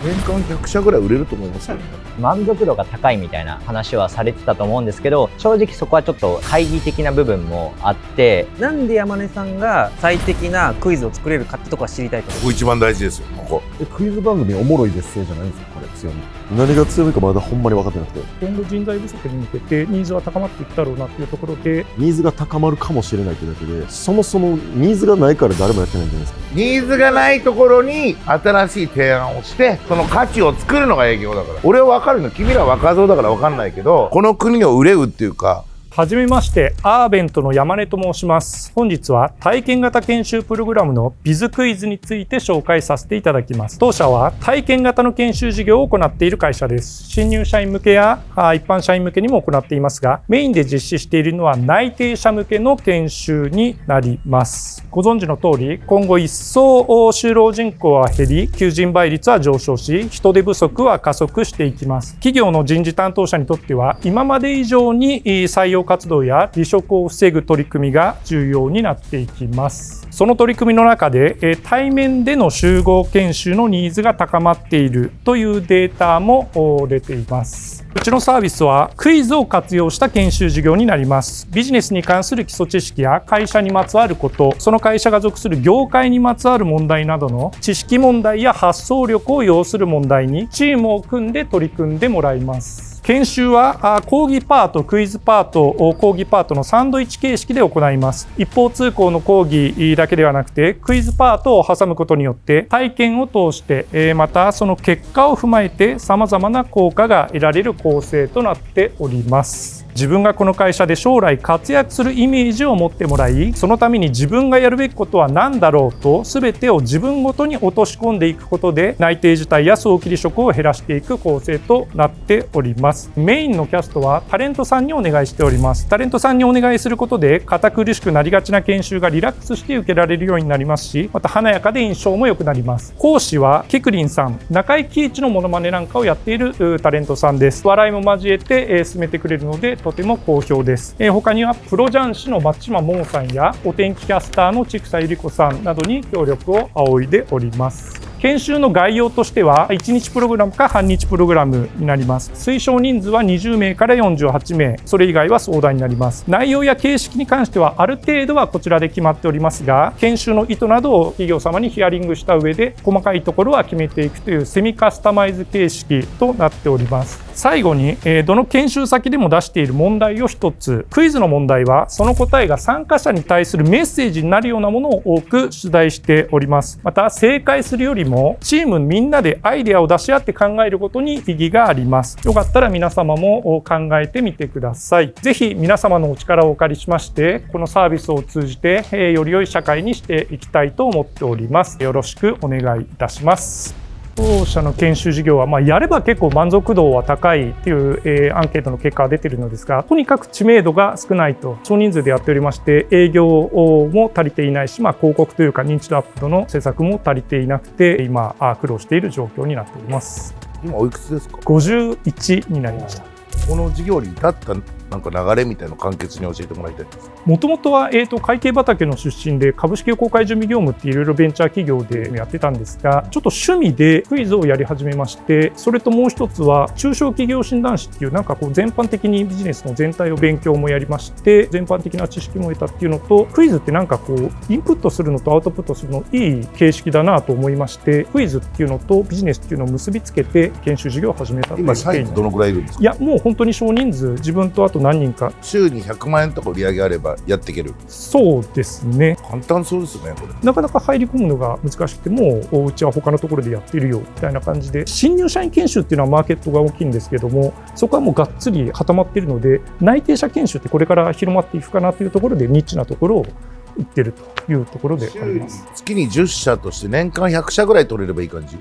年間100社ぐらい売れると思いますよ。満足度が高いみたいな話はされてたと思うんですけど、正直そこはちょっと懐疑的な部分もあって、なんで山根さんが最適なクイズを作れるかってところは知りたいと思います。ここ一番大事ですよ、ここ。クイズ番組おもろいですせじゃないんですか、これ強み。何が強みかまだほんまに分かってなくて、今後人材不足に向けてニーズは高まっていくだろうなっていうところで、ニーズが高まるかもしれないというだけで、そもそもニーズがないから誰もやってないんじゃないですか。ニーズがないところに新しい提案をして、その価値を作るのが営業だから。俺は分かるの、君らは若造だから分かんないけど、この国を憂うっていうか。はじめまして、アーベントの山根と申します。本日は体験型研修プログラムのビズクイズについて紹介させていただきます。当社は体験型の研修事業を行っている会社です。新入社員向けや一般社員向けにも行っていますが、メインで実施しているのは内定者向けの研修になります。ご存知の通り、今後一層就労人口は減り、求人倍率は上昇し、人手不足は加速していきます。企業の人事担当者にとっては、今まで以上に採用活動や離職を防ぐ取り組みが重要になっていきます。その取り組みの中で対面での集合研修のニーズが高まっているというデータも出ています。うちのサービスはクイズを活用した研修事業になります。ビジネスに関する基礎知識や会社にまつわること、その会社が属する業界にまつわる問題などの知識問題や発想力を要する問題にチームを組んで取り組んでもらいます。研修は講義パート、クイズパート、講義パートのサンドイッチ形式で行います。一方通行の講義だけではなくて、クイズパートを挟むことによって体験を通して、またその結果を踏まえて様々な効果が得られる構成となっております。自分がこの会社で将来活躍するイメージを持ってもらい、そのために自分がやるべきことは何だろうと全てを自分ごとに落とし込んでいくことで、内定辞退や早期離職を減らしていく構成となっております。メインのキャストはタレントさんにお願いしております。タレントさんにお願いすることで堅苦しくなりがちな研修がリラックスして受けられるようになりますし、また華やかで印象も良くなります。講師はキクリンさん、中井貴一のモノマネなんかをやっているタレントさんです。笑いも交えて進めてくれるのでとても好評です。他にはプロ雀士の松島桃さんやお天気キャスターの千草百合子さんなどに協力を仰いでおります。研修の概要としては1日プログラムか半日プログラムになります。推奨人数は20名から48名、それ以外は相談になります。内容や形式に関してはある程度はこちらで決まっておりますが、研修の意図などを企業様にヒアリングした上で細かいところは決めていくというセミカスタマイズ形式となっております。最後に、どの研修先でも出している問題を一つ。クイズの問題はその答えが参加者に対するメッセージになるようなものを多く出題しております。また正解するよりもチームみんなでアイデアを出し合って考えることに意義があります。よかったら皆様も考えてみてください。ぜひ皆様のお力をお借りしまして、このサービスを通じてより良い社会にしていきたいと思っております。よろしくお願いいたします。当社の研修事業は、やれば結構満足度は高いっていう、アンケートの結果が出ているのですが、とにかく知名度が少ないと、少人数でやっておりまして、営業も足りていないし、広告というか認知度アップの施策も足りていなくて、今苦労している状況になっております。今おいくつですか？51になりました。この事業に至ったなんか流れみたいなのを簡潔に教えてもらいたいです。もともとは、会計畑の出身で株式公開準備業務っていろいろベンチャー企業でやってたんですが、ちょっと趣味でクイズをやり始めまして、それともう一つは中小企業診断士っていう全般的にビジネスの全体を勉強もやりまして、全般的な知識も得たっていうのと、クイズってインプットするのとアウトプットするのいい形式だなと思いまして、クイズっていうのとビジネスっていうのを結びつけて研修事業を始めたという。今社員どのくらいいるんですか？いや、もう本当に少人数、自分とあと何人か。週に100万円とか売り上げあればやっていける。そうですね。簡単そうですね、これ。なかなか入り込むのが難しくても、うちは他のところでやっているよみたいな感じで、新入社員研修っていうのはマーケットが大きいんですけども、そこはもうがっつり固まっているので、内定者研修ってこれから広まっていくかなというところで、ニッチなところを売ってるというところであります。月に10社として年間100社ぐらい取れればいい感じ。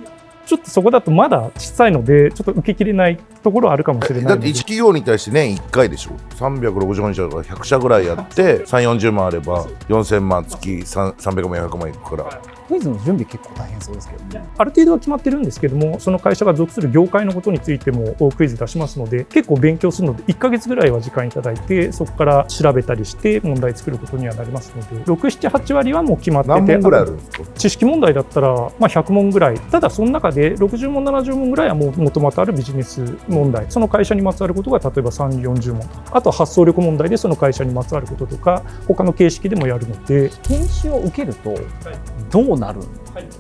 ちょっとそこだとまだ小さいので、ちょっと受けきれないところはあるかもしれないだってので1企業に対して年1回でしょ。365日だから100社ぐらいやって3、40万あれば4000万月300万400万いくからクイズの準備結構大変そうですけどね。ある程度は決まってるんですけども、その会社が属する業界のことについてもクイズ出しますので、結構勉強するので1ヶ月ぐらいは時間いただいて、そこから調べたりして問題作ることにはなりますので、6、7、8割はもう決まってて、何問ぐらいあるんですか？知識問題だったら、100問ぐらい、ただその中で60問、70問ぐらいはもともとあるビジネス問題、その会社にまつわることが例えば30、40問とか、あとは発想力問題でその会社にまつわることとか、他の形式でもやるので。研修を受けるとどうなるんで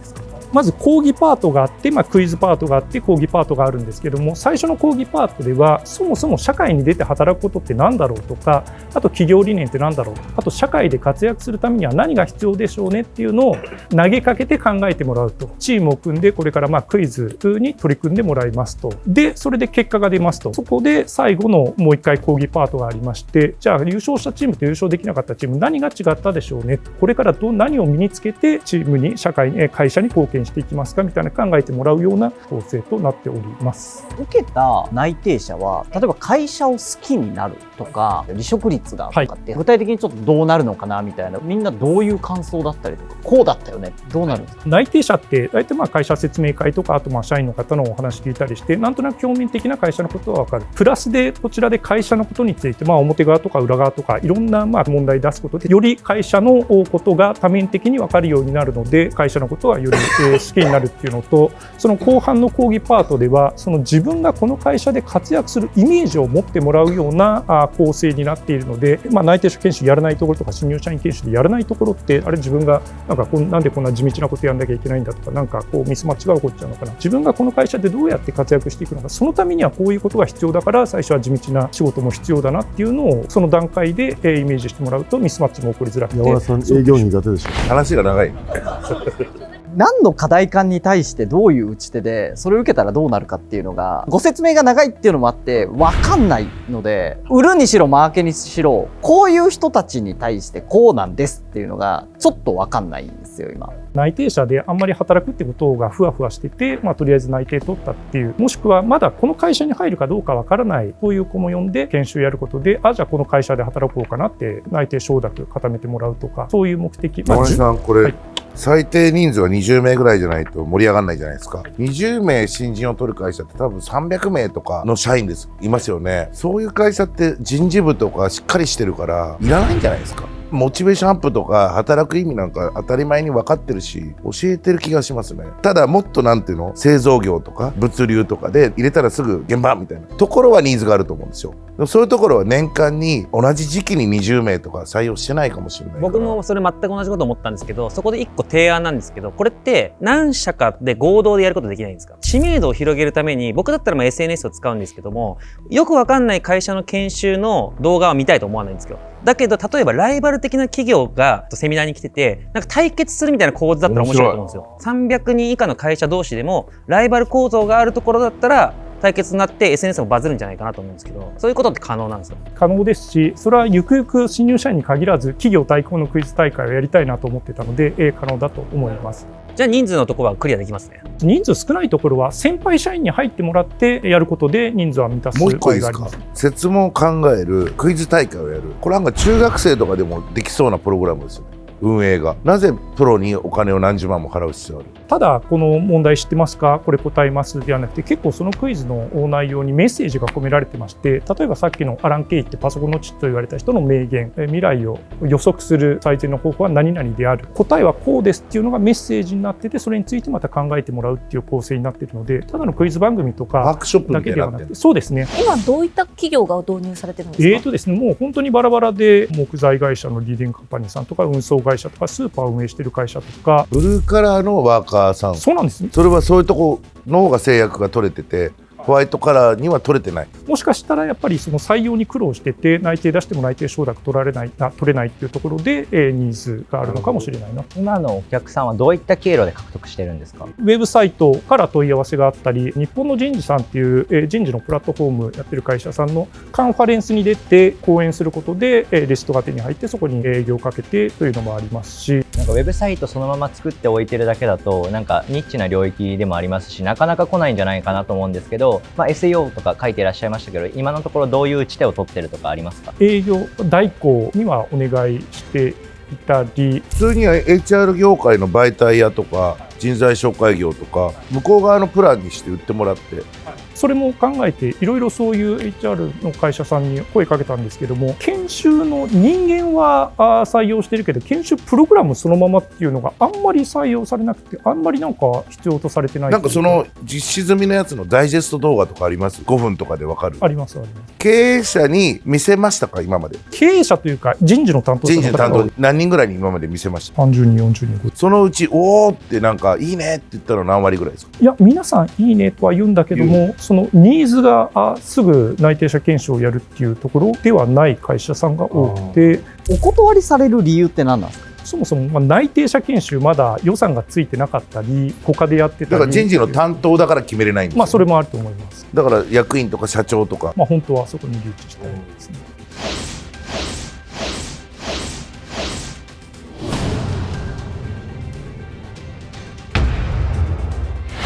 すか？まず講義パートがあって、クイズパートがあって講義パートがあるんですけども、最初の講義パートではそもそも社会に出て働くことって何だろうとか、あと企業理念って何だろうとか、あと社会で活躍するためには何が必要でしょうねっていうのを投げかけて考えてもらうと、チームを組んでこれからクイズに取り組んでもらいますと。でそれで結果が出ますと、そこで最後のもう一回講義パートがありまして、じゃあ優勝したチームと優勝できなかったチーム何が違ったでしょうね、これから何を身につけてチームに社会に会社に貢献していきますかみたいな考えてもらうような構成となっております。受けた内定者は例えば会社を好きになるとか離職率がとかって具体的にちょっとどうなるのかなみたいな、みんなどういう感想だったりとか、こうだったよねどうなるんですか？内定者って大体会社説明会とか、あと社員の方のお話聞いたりして、なんとなく表面的な会社のことは分かる。プラスでこちらで会社のことについて表側とか裏側とかいろんな問題出すことで、より会社のことが多面的に分かるようになるので、会社のことはより好きになるっていうのと、その後半の講義パートではその自分がこの会社で活躍するイメージを持ってもらうような構成になっているので、内定者研修やらないところとか新入社員研修でやらないところって、あれ自分がなんでこんな地道なことやんなきゃいけないんだとか、ミスマッチが起こっちゃうのかな、自分がこの会社でどうやって活躍していくのか、そのためにはこういうことが必要だから最初は地道な仕事も必要だなっていうのをその段階でイメージしてもらうとミスマッチも起こりづらくて。山田さん営業苦手でしょ。話が長い。何の課題感に対してどういう打ち手でそれを受けたらどうなるかっていうのがご説明が長いっていうのもあって分かんないので、売るにしろマーケにしろこういう人たちに対してこうなんですっていうのがちょっと分かんないんですよ今。内定者であんまり働くってことがふわふわしてて、とりあえず内定取ったっていう、もしくはまだこの会社に入るかどうかわからない、こういう子も呼んで研修やることで、じゃあこの会社で働こうかなって内定承諾固めてもらうとか、そういう目的。山根さんこれ、はい、最低人数が20名ぐらいじゃないと盛り上がらないじゃないですか。20名新人を取る会社って多分300名とかの社員いますよね。そういう会社って人事部とかしっかりしてるからいらないんじゃないですか。モチベーションアップとか働く意味なんか当たり前に分かってるし教えてる気がしますね。ただもっと製造業とか物流とかで入れたらすぐ現場みたいなところはニーズがあると思うんですよ。でもそういうところは年間に同じ時期に20名とか採用してないかもしれないから。僕もそれ全く同じこと思ったんですけど、そこで1個提案なんですけど、これって何社かで合同でやることできないんですか？知名度を広げるために僕だったらSNS を使うんですけども、よくわかんない会社の研修の動画は見たいと思わないんですよ。だけど例えばライバル的な企業がセミナーに来てて対決するみたいな構図だったら面白いと思うんですよ。300人以下の会社同士でもライバル構造があるところだったら対決になって SNS もバズるんじゃないかなと思うんですけど、そういうことって可能なんですか？可能ですし、それはゆくゆく新入社員に限らず企業対抗のクイズ大会をやりたいなと思ってたので、可能だと思います。じゃあ人数のところはクリアできますね。人数少ないところは先輩社員に入ってもらってやることで人数は満たすもう一個いい場合ですか？があります。設問を考えるクイズ大会をやる。これ中学生とかでもできそうなプログラムですよね。運営がなぜプロにお金を何十万も払う必要ある？ただこの問題知ってますか、これ答えますではなくて、結構そのクイズの内容にメッセージが込められてまして、例えばさっきのアラン・ケイってパソコンの父と言われた人の名言、未来を予測する最善の方法は何々である、答えはこうですっていうのがメッセージになってて、それについてまた考えてもらうっていう構成になっているので、ただのクイズ番組とかワークショップだみたいになってる。けではなくて、そうですね。今どういった企業が導入されてるんですか？ですね、もう本当にバラバラで、木材会社のリーディングカンパニーさんとか運送会社とかスーパーを運営している会社とか。ブルーカラーのワーカーさん。そうなんですね。それはそういうとこの方が制約が取れてて、ホワイトカラーには取れてない。もしかしたらやっぱりその採用に苦労してて、内定出しても内定承諾取れないっていうところで、ニーズがあるのかもしれないな。今のお客さんはどういった経路で獲得してるんですか？ウェブサイトから問い合わせがあったり、日本の人事さんっていう人事のプラットフォームやってる会社さんのカンファレンスに出て講演することでリストが手に入って、そこに営業をかけてというのもありますし。なんかウェブサイトそのまま作っておいてるだけだとなんかニッチな領域でもありますし、なかなか来ないんじゃないかなと思うんですけど、SEO とか書いていらっしゃいましたけど、今のところどういう打ち手を取ってるとかありますか？営業代行にはお願いしていたり、普通に HR 業界の媒体屋とか人材紹介業とか向こう側のプランにして売ってもらって、それも考えていろいろそういう HR の会社さんに声かけたんですけども、研修の人間は採用してるけど研修プログラムそのままっていうのがあんまり採用されなくて、あんまりなんか必要とされてない。なんかその実施済みのやつのダイジェスト動画とかあります？5分とかでわかる？ありますあります。経営者に見せましたか？今まで経営者というか人事の担当者人事の担当の方が何人ぐらいに今まで見せました？ 30人40人。そのうちおーってなんかいいねって言ったの何割ぐらいですか？いや皆さんいいねとは言うんだけども、そのニーズがすぐ内定者研修をやるっていうところではない会社さんが多くて、お断りされる理由って何なんですか？そもそも内定者研修まだ予算がついてなかったり他でやってたり、だから人事の担当だから決めれないんですよ、それもあると思います。だから役員とか社長とか、本当はそこにリーチしたいですね。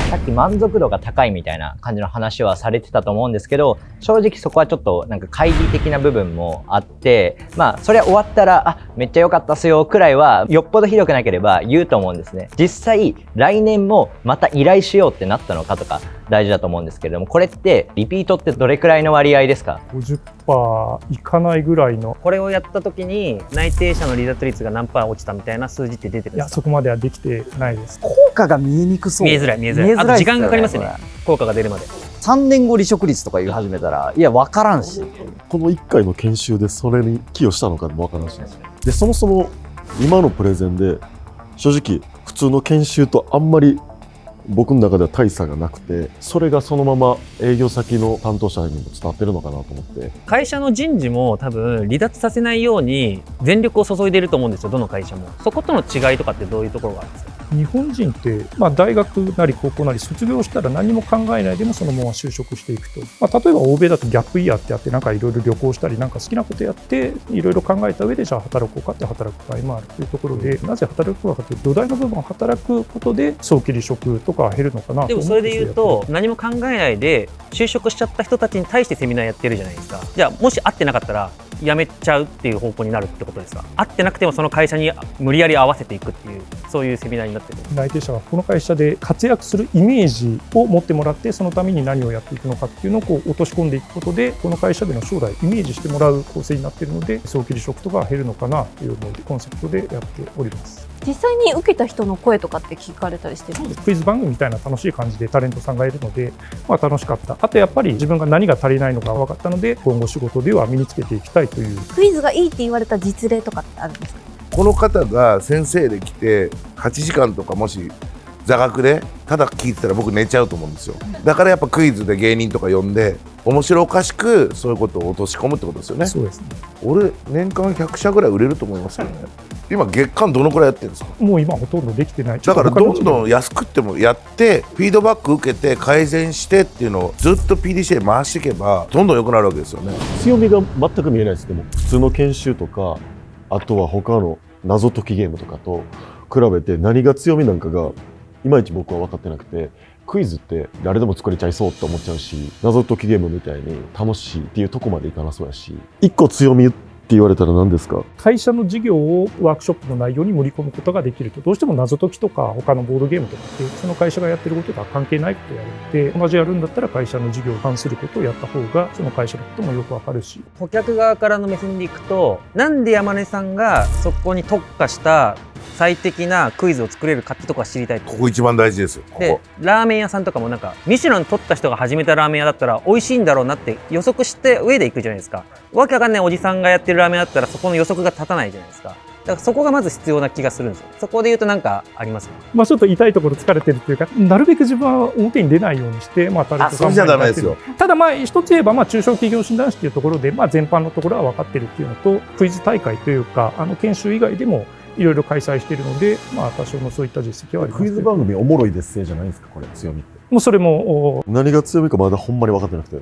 さっき満足度が高いみたいな感じの話はされてたと思うんですけど、正直そこはちょっとなんか懐疑的な部分もあって、それは終わったらめっちゃ良かったっすよくらいはよっぽどひどくなければ言うと思うんですね。実際来年もまた依頼しようってなったのかとか大事だと思うんですけれども、これってリピートってどれくらいの割合ですか？50% いかないぐらいの。これをやった時に内定者の離脱率が何パー落ちたみたいな数字って出てるんですか？いやそこまではできてないです。効果が見えにくそう。見えづらいあと時間かかりますよね、効果が出るまで。3年後離職率とか言い始めたらいや分からんし、この1回の研修でそれに寄与したのかもわからんし、でそもそも今のプレゼンで正直普通の研修とあんまり僕の中では大差がなくて、それがそのまま営業先の担当者にも伝わってるのかなと思って。会社の人事も多分離脱させないように全力を注いでいると思うんですよ、どの会社も。そことの違いとかってどういうところがあるんですか？日本人って、大学なり高校なり卒業したら何も考えないでもそのまま就職していくと、例えば欧米だとギャップイヤーってやってなんかいろいろ旅行したりなんか好きなことやっていろいろ考えた上でじゃあ働こうかって働く場合もあるというところで、なぜ働くのかというと土台の部分を働くことで早期離職とか減るのかなと思って。でもそれで言うと何も考えないで就職しちゃった人たちに対してセミナーやってるじゃないですか。じゃあもし会ってなかったら辞めちゃうっていう方向になるってことですか？会ってなくてもその会社に無理やり合わせていくっていう、そういうセミナーになってる。内定者はこの会社で活躍するイメージを持ってもらって、そのために何をやっていくのかっていうのを落とし込んでいくことで、この会社での将来イメージしてもらう構成になっているので、早期離職とか減るのかなというコンセプトでやっております。実際に受けた人の声とかって聞かれたりしてるんですか？クイズ番組みたいな楽しい感じでタレントさんがいるので、楽しかった。あとやっぱり自分が何が足りないのか分かったので、今後仕事では身につけていきたいという。クイズがいいって言われた実例とかってあるんですか？この方が先生で来て8時間とかもし座学でただ聞いてたら僕寝ちゃうと思うんですよ。だからやっぱクイズで芸人とか呼んで面白おかしくそういうことを落とし込むってことですよね。そうですね。俺年間100社ぐらい売れると思いますよね。今月間どのくらいやってるんですか？もう今ほとんどできてない。だからどんどん安くってもやってフィードバック受けて改善してっていうのをずっと PDCA 回していけばどんどん良くなるわけですよね。強みが全く見えないです。でも普通の研修とかあとは他の謎解きゲームとかと比べて何が強みなんかがいまいち僕は分かってなくて、クイズって誰でも作れちゃいそうって思っちゃうし、謎解きゲームみたいに楽しいっていうとこまでいかなそうやし、一個強みって言われたら何ですか？会社の事業をワークショップの内容に盛り込むことができると、どうしても謎解きとか他のボードゲームとかってその会社がやってることとは関係ないことをやるので、同じやるんだったら会社の事業に関することをやった方がその会社のこともよくわかるし。顧客側からの目線でいくと、なんで山根さんがそこに特化した最適なクイズを作れるかってとこは知りたい。ここ一番大事ですよ。でラーメン屋さんとかもなんかミシュラン取った人が始めたラーメン屋だったら美味しいんだろうなって予測して上で行くじゃないですか。わけわかんないおじさんがやってるラーメン屋だったらそこの予測が立たないじゃないですか。だからそこがまず必要な気がするんですよ。そこで言うと何かありますか？ちょっと痛いところ疲れてるっていうか、なるべく自分は表に出ないようにして、それじゃダメですよ。ただ一つ言えば、中小企業診断士っていうところで、全般のところは分かってるっていうのと、クイズ大会というか研修以外でもいろいろ開催しているので、多少のそういった実績はあります。クイズ番組おもろいですせじゃないですか、これ強みって。もうそれも何が強みかまだほんまに分かってなくて、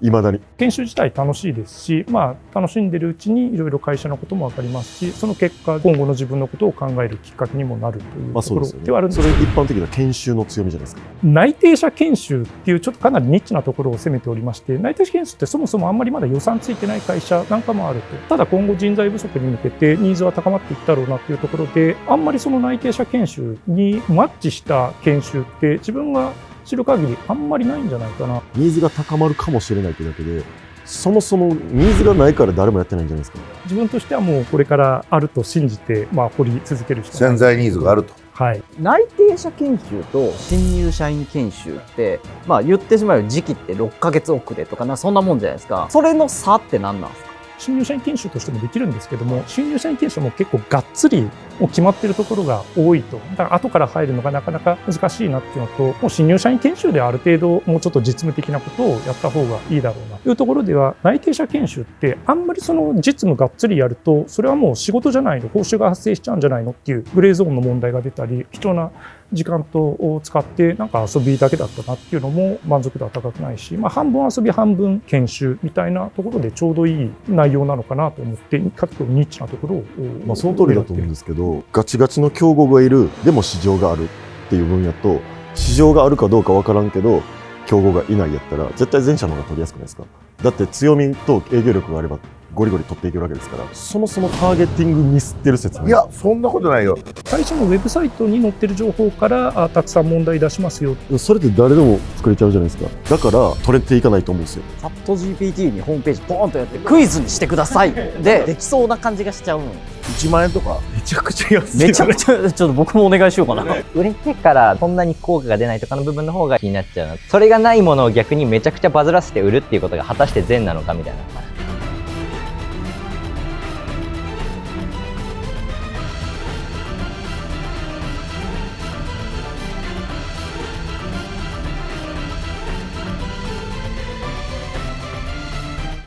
いまだに。研修自体楽しいですし、楽しんでるうちにいろいろ会社のことも分かりますし、その結果今後の自分のことを考えるきっかけにもなるというところではあるんですけど、それ一般的な研修の強みじゃないですか。内定者研修っていうちょっとかなりニッチなところを攻めておりまして、内定者研修ってそもそもあんまりまだ予算ついてない会社なんかもあると。ただ今後人材不足に向けてニーズは高まっていくだろうなっていうところで、あんまりその内定者研修にマッチした研修って自分が知る限りあんまりないんじゃないかな。ニーズが高まるかもしれないというだけで、そもそもニーズがないから誰もやってないんじゃないですか。自分としてはもうこれからあると信じて、掘り続けるしかない。潜在ニーズがあると。はい。内定者研修と新入社員研修って言ってしまえば時期って6ヶ月遅れとかそんなもんじゃないですか。それの差って何なんですか？新入社員研修としてもできるんですけども、新入社員研修も結構がっつりもう決まっているところが多いと。だから後から入るのがなかなか難しいなっていうのと、もう新入社員研修である程度もうちょっと実務的なことをやった方がいいだろうなというところでは、内定者研修ってあんまりその実務がっつりやると、それはもう仕事じゃないの、報酬が発生しちゃうんじゃないのっていうグレーゾーンの問題が出たり、貴重な時間を使ってなんか遊びだけだったなっていうのも満足度は高くないし、半分遊び半分研修みたいなところでちょうどいい内容なのかなと思って、かつニッチなところをその通りだと思うんですけど、ガチガチの競合がいる、でも市場があるっていう分野と、市場があるかどうか分からんけど競合がいないやったら絶対前者の方が取りやすくないですか。だって強みと営業力があればゴリゴリ取っていけるわけですから、そもそもターゲティングミスってる説明。いや、そんなことないよ。会社のウェブサイトに載ってる情報からたくさん問題出しますよ。それって誰でも作れちゃうじゃないですか。だから取れていかないと思うんですよ。チャット GPT にホームページポーンとやってクイズにしてくださいでできそうな感じがしちゃう。1万円とかめちゃくちゃ安い。めちゃくちゃちょっと僕もお願いしようかな。売れてからそんなに効果が出ないとかの部分の方が気になっちゃうな。それがないものを逆にめちゃくちゃバズらせて売るっていうことが果たして善なのかみたいな。